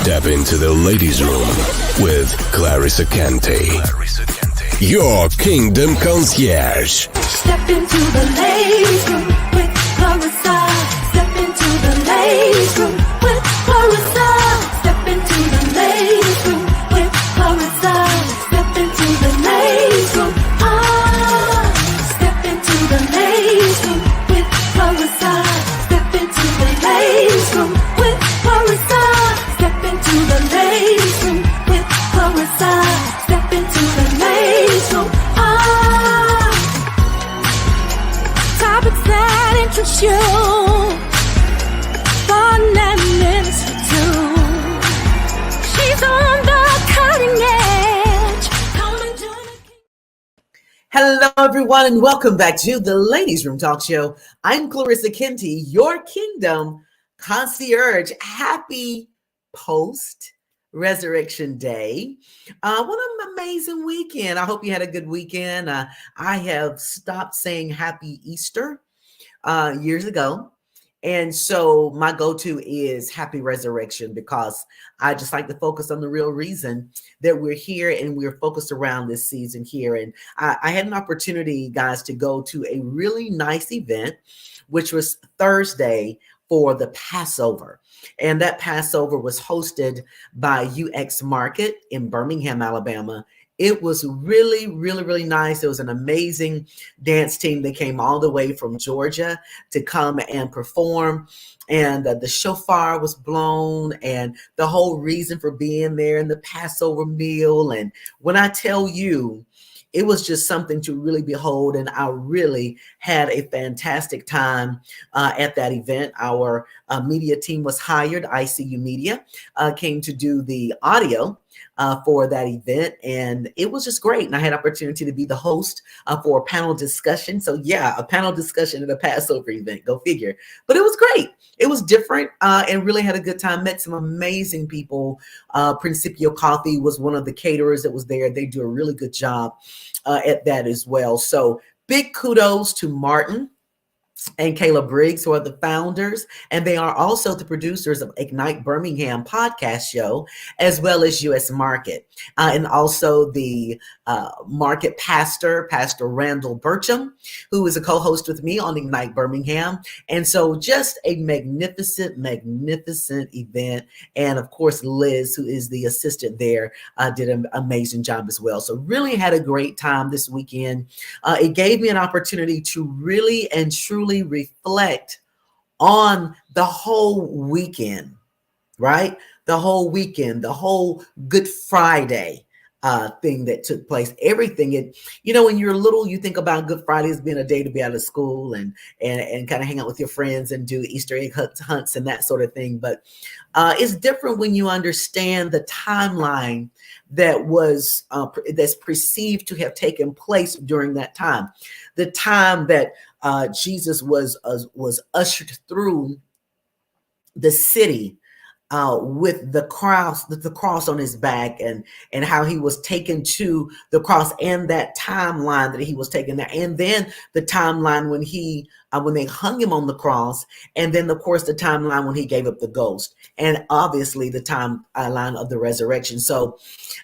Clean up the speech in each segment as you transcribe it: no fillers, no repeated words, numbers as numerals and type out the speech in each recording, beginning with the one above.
Step into the Ladiez Room with Clarissa Kente. Your Kingdom Concierge. Step into the Ladiez Room with Clarissa. Step into the Ladiez Room with Clarissa. Step into the Ladiez Room with Clarissa. Step into the Ladiez Room. Step into the Ladiez Room with Clarissa. Step into the Ladiez Room with Clarissa. Step into the Ladiez Room with Clarissa. Step into the Ladiez Room. Topics that interest you. Fun and minister too. She's on the cutting edge. Come and join the Hello, everyone, and welcome back to the Ladiez Room Talk Show. I'm Clarissa Kente, your Kingdom Concierge. Happy post-Resurrection Day. What an amazing weekend. I hope you had a good weekend. I have stopped saying Happy Easter years ago. And so my go-to is Happy Resurrection, because I just like to focus on the real reason that we're here and we're focused around this season here. And I had an opportunity, guys, to go to a really nice event, which was Thursday for the Passover. And that Passover was hosted by UX Market in Birmingham, Alabama. It was really, really, really nice. It was an amazing dance team. They came all the way from Georgia to come and perform. And the shofar was blown, and the whole reason for being there, and the Passover meal. And when I tell you, it was just something to really behold. And I really had a fantastic time at that event. Our media team was hired. ICU Media came to do the audio for that event, and it was just great. And I had opportunity to be the host for a panel discussion. So yeah, a panel discussion at a Passover event, go figure. But it was great. It was different and really had a good time. Met some amazing people. Principio Coffee was one of the caterers that was there. They do a really good job at that as well. So big kudos to Martin and Kayla Briggs, who are the founders, and they are also the producers of Ignite Birmingham podcast show, as well as US Market, and also the market pastor, Pastor Randall Burcham, who is a co-host with me on Ignite Birmingham. And so just a magnificent, magnificent event. And of course, Liz, who is the assistant there, did an amazing job as well. So really had a great time this weekend. It gave me an opportunity to really and truly reflect on the whole weekend, right? The whole weekend, the whole Good Friday thing that took place, everything. When you're little, you think about Good Friday as being a day to be out of school and kind of hang out with your friends and do Easter egg hunts and that sort of thing. But it's different when you understand the timeline that was that's perceived to have taken place during that time, the time that Jesus was ushered through the city with the cross on his back, and how he was taken to the cross, and that timeline that he was taken there, and then the timeline when they hung him on the cross, and then of course the timeline when he gave up the ghost, and obviously the timeline of the resurrection. So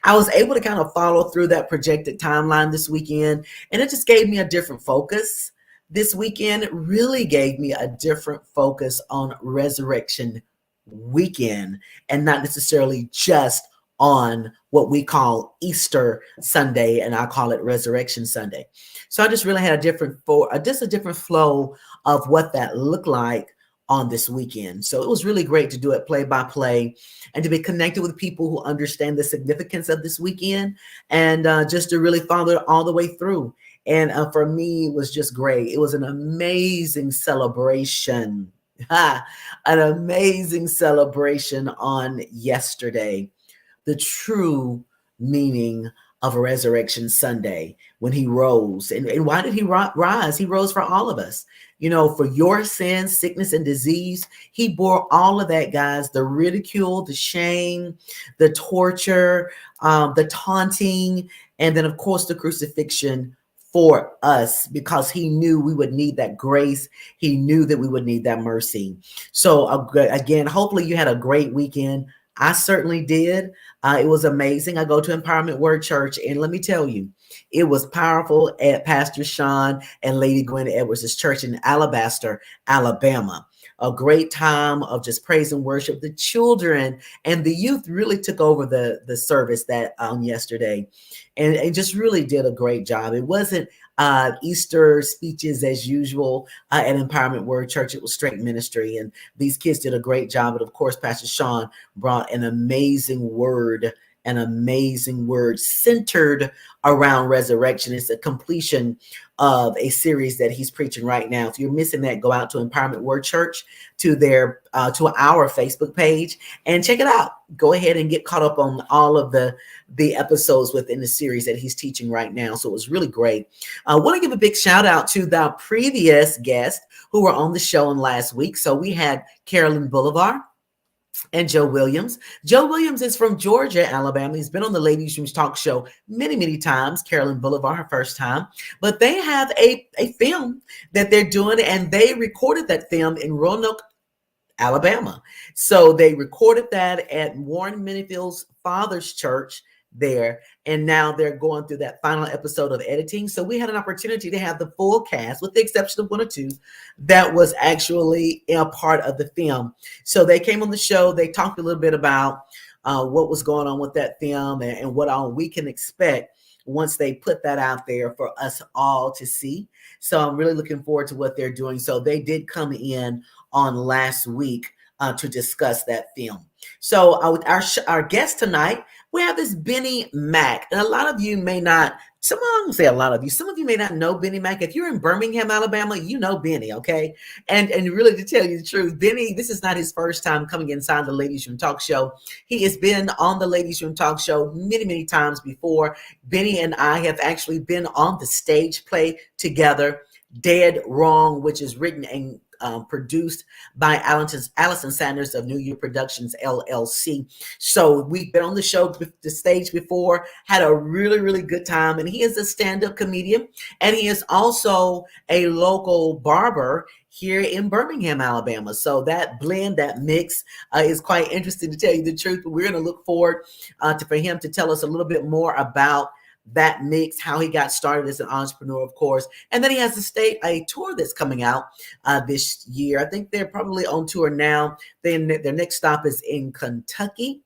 I was able to kind of follow through that projected timeline this weekend, and it just gave me a different focus. This weekend really gave me a different focus on resurrection weekend, and not necessarily just on what we call Easter Sunday, and I call it Resurrection Sunday. So I just really had a different flow of what that looked like on this weekend. So it was really great to do it play by play, and to be connected with people who understand the significance of this weekend, and just to really follow it all the way through. And for me, it was just great. It was an amazing celebration. An amazing celebration on yesterday. The true meaning of Resurrection Sunday, when he rose. And why did he rise? He rose for all of us. For your sins, sickness, and disease. He bore all of that, guys. The ridicule, the shame, the torture, the taunting, and then, of course, the crucifixion for us, because he knew we would need that grace. He knew that we would need that mercy. So again, hopefully you had a great weekend. I certainly did. It was amazing. I go to Empowerment Word Church, and let me tell you, it was powerful at Pastor Sean and Lady Gwen Edwards' church in Alabaster, Alabama. A great time of just praise and worship. The children and the youth really took over the service that yesterday, and just really did a great job. It wasn't Easter speeches as usual at Empowerment Word Church. It was straight ministry, and these kids did a great job. And of course, Pastor Sean brought an amazing word centered around resurrection. It's a completion of a series that he's preaching right now. If you're missing that, go out to Empowerment Word Church, to their to our Facebook page, and check it out. Go ahead and get caught up on all of the episodes within the series that he's teaching right now. So it was really great. I want to give a big shout out to the previous guests who were on the show in last week. So we had Carolyn Boulevard and Joe Williams. Joe Williams is from Georgia, Alabama. He's been on the Ladiez Room talk show many, many times. Carolyn Boulevard, her first time. But they have a film that they're doing, and they recorded that film in Roanoke, Alabama. So they recorded that at Warren Minifield's father's church there, and now they're going through that final episode of editing. So we had an opportunity to have the full cast, with the exception of one or two, that was actually a part of the film. So they came on the show. They talked a little bit about what was going on with that film and what all we can expect once they put that out there for us all to see. So I'm really looking forward to what they're doing. So they did come in on last week to discuss that film. So our guest tonight, we have this Bennie Mac. And a lot of you may not, some of you may not know Bennie Mac. If you're in Birmingham, Alabama, you know Bennie, okay? And really, to tell you the truth, Bennie, this is not his first time coming inside the Ladiez Room Talk Show. He has been on the Ladiez Room Talk Show many, many times before. Bennie and I have actually been on the stage play together, Dead Wrong, which is written and produced by Allison Sanders of New Year Productions, LLC. So we've been on the stage before, had a really, really good time. And he is a stand-up comedian, and he is also a local barber here in Birmingham, Alabama. So that blend, that mix is quite interesting, to tell you the truth. But we're going to look forward for him to tell us a little bit more about that mix, how he got started as an entrepreneur, of course. And then he has a tour that's coming out this year. I think they're probably on tour now. Then their next stop is in Kentucky,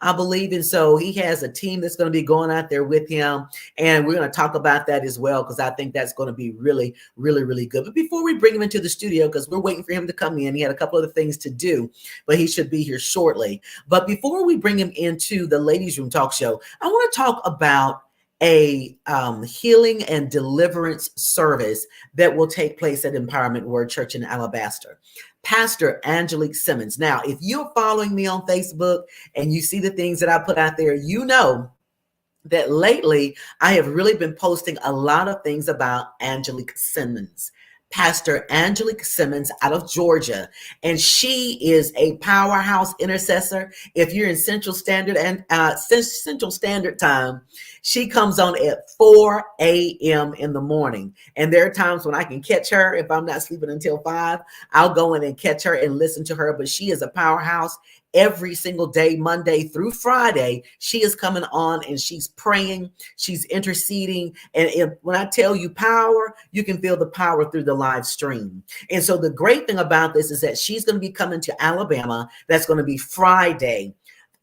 I believe. And so he has a team that's going to be going out there with him. And we're going to talk about that as well, because I think that's going to be really, really, really good. But before we bring him into the studio, because we're waiting for him to come in, he had a couple other things to do, but he should be here shortly. But before we bring him into the Ladiez Room Talk Show, I want to talk about a healing and deliverance service that will take place at Empowerment Word Church in Alabaster. Pastor Angelique Simmons. Now, if you're following me on Facebook and you see the things that I put out there, you know that lately I have really been posting a lot of things about Angelique Simmons. Pastor Angelique Simmons out of Georgia, and she is a powerhouse intercessor. If you're in Central Standard Time, she comes on at 4 a.m. in the morning. And there are times when I can catch her. If I'm not sleeping until 5, I'll go in and catch her and listen to her. But she is a powerhouse. Every single day, Monday through Friday, she is coming on and she's praying, she's interceding. And when I tell you power, you can feel the power through the live stream. And so the great thing about this is that she's going to be coming to Alabama. That's going to be Friday,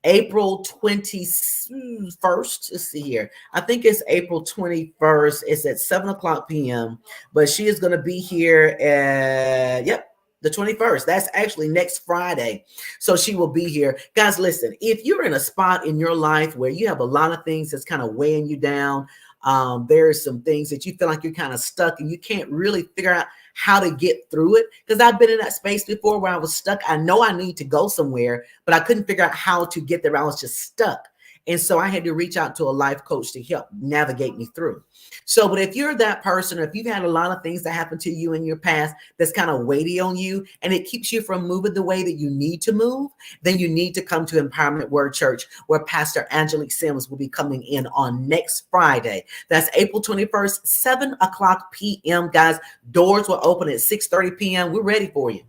April 21st. Let's see here. I think it's April 21st. It's at 7:00 p.m. But she is going to be here at, the 21st. That's actually next Friday. So she will be here. Guys, listen, if you're in a spot in your life where you have a lot of things that's kind of weighing you down, there are some things that you feel like you're kind of stuck and you can't really figure out how to get through it. Because I've been in that space before where I was stuck. I know I need to go somewhere, but I couldn't figure out how to get there. I was just stuck. And so I had to reach out to a life coach to help navigate me through. So, but if you're that person, or if you've had a lot of things that happen to you in your past that's kind of weighty on you and it keeps you from moving the way that you need to move, then you need to come to Empowerment Word Church, where Pastor Angelique Simmons will be coming in on next Friday. That's April 21st, 7:00 p.m. Guys, doors will open at 6:30 p.m. We're ready for you.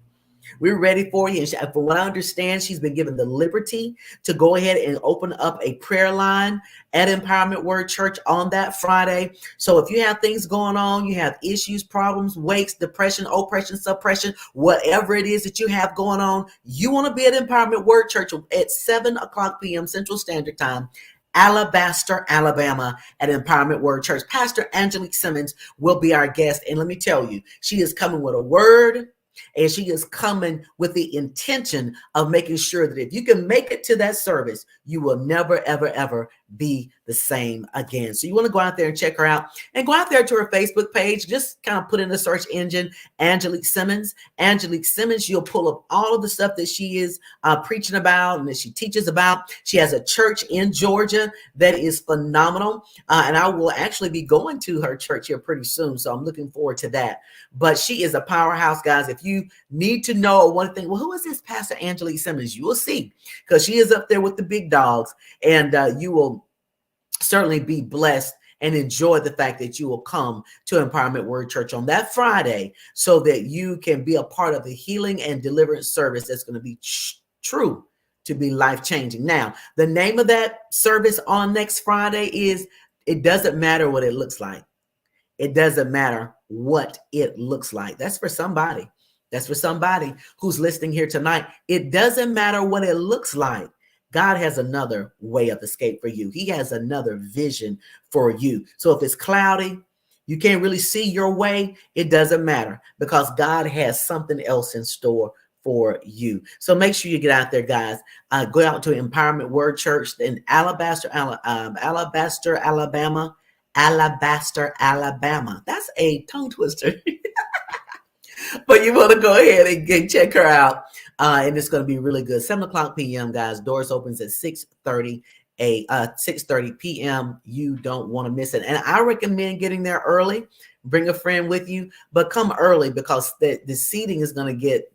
We're ready for you. And from what I understand, she's been given the liberty to go ahead and open up a prayer line at Empowerment Word Church on that Friday. So if you have things going on, you have issues, problems, weights, depression, oppression, suppression, whatever it is that you have going on, you want to be at Empowerment Word Church at 7:00 p.m. Central Standard Time, Alabaster, Alabama, at Empowerment Word Church. Pastor Angelique Simmons will be our guest. And let me tell you, she is coming with a word, and she is coming with the intention of making sure that if you can make it to that service, you will never, ever, ever be the same again. So you want to go out there and check her out, and go out there to her Facebook page. Just kind of put in the search engine, Angelique Simmons. Angelique Simmons, you'll pull up all of the stuff that she is preaching about and that she teaches about. She has a church in Georgia that is phenomenal. And I will actually be going to her church here pretty soon. So I'm looking forward to that. But she is a powerhouse, guys. If you need to know one thing, well, who is this Pastor Angelique Simmons? You will see, because she is up there with the big dogs, and you will certainly be blessed and enjoy the fact that you will come to Empowerment Word Church on that Friday, so that you can be a part of the healing and deliverance service that's going to be true to be life-changing. Now, the name of that service on next Friday is, it doesn't matter what it looks like. It doesn't matter what it looks like. That's for somebody. That's for somebody who's listening here tonight. It doesn't matter what it looks like. God has another way of escape for you. He has another vision for you. So if it's cloudy, you can't really see your way, it doesn't matter, because God has something else in store for you. So make sure you get out there, guys. Go out to Empowerment Word Church in Alabaster, Alabama. Alabaster, Alabama. That's a tongue twister. But you want to go ahead and check her out. And it's going to be really good. 7:00 p.m., guys. Doors opens at 6:30 p.m. You don't want to miss it. And I recommend getting there early. Bring a friend with you, but come early, because the seating is going to get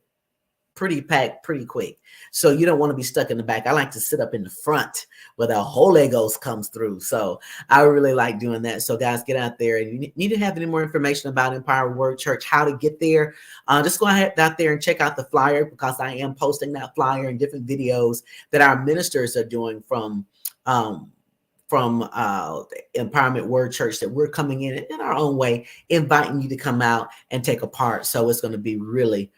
pretty packed pretty quick. So you don't want to be stuck in the back. I like to sit up in the front where the Holy Ghost comes through. So I really like doing that. So guys, get out there. And you need to have any more information about Empower Word Church, how to get there. Just go ahead out there and check out the flyer, because I am posting that flyer and different videos that our ministers are doing from the Empowerment Word Church, that we're coming in our own way, inviting you to come out and take a part. So it's going to be really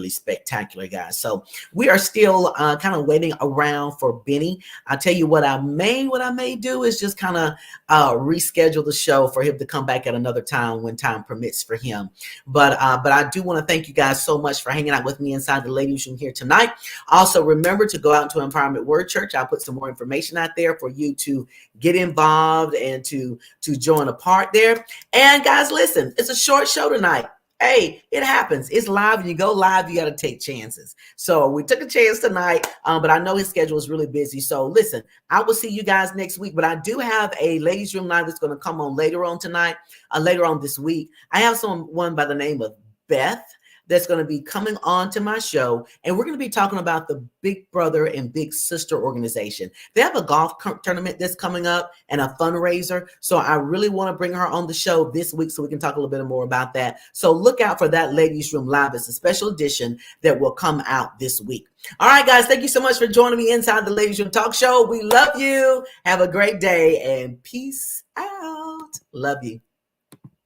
spectacular, guys. So we are still kind of waiting around for Benny. I'll tell you what I may do is just kind of reschedule the show for him to come back at another time when time permits for him. But I do want to thank you guys so much for hanging out with me inside the Ladiez Room here tonight. Also, remember to go out to Empowerment Word Church. I'll put some more information out there for you to get involved and to join a part there. And guys, listen, it's a short show tonight. Hey, it happens. It's live, and you go live, you got to take chances. So we took a chance tonight, but I know his schedule is really busy. So listen, I will see you guys next week, but I do have a Ladiez Room live that's going to come on later on tonight, later on this week. I have someone by the name of Beth that's going to be coming on to my show, and we're going to be talking about the Big Brother and Big Sister organization. They have a golf tournament that's coming up and a fundraiser, so I really want to bring her on the show this week so we can talk a little bit more about that. So look out for that Ladiez Room Live. It's a special edition that will come out this week. All right, guys, thank you so much for joining me inside the Ladiez Room Talk Show. We love you. Have a great day, and peace out. Love you.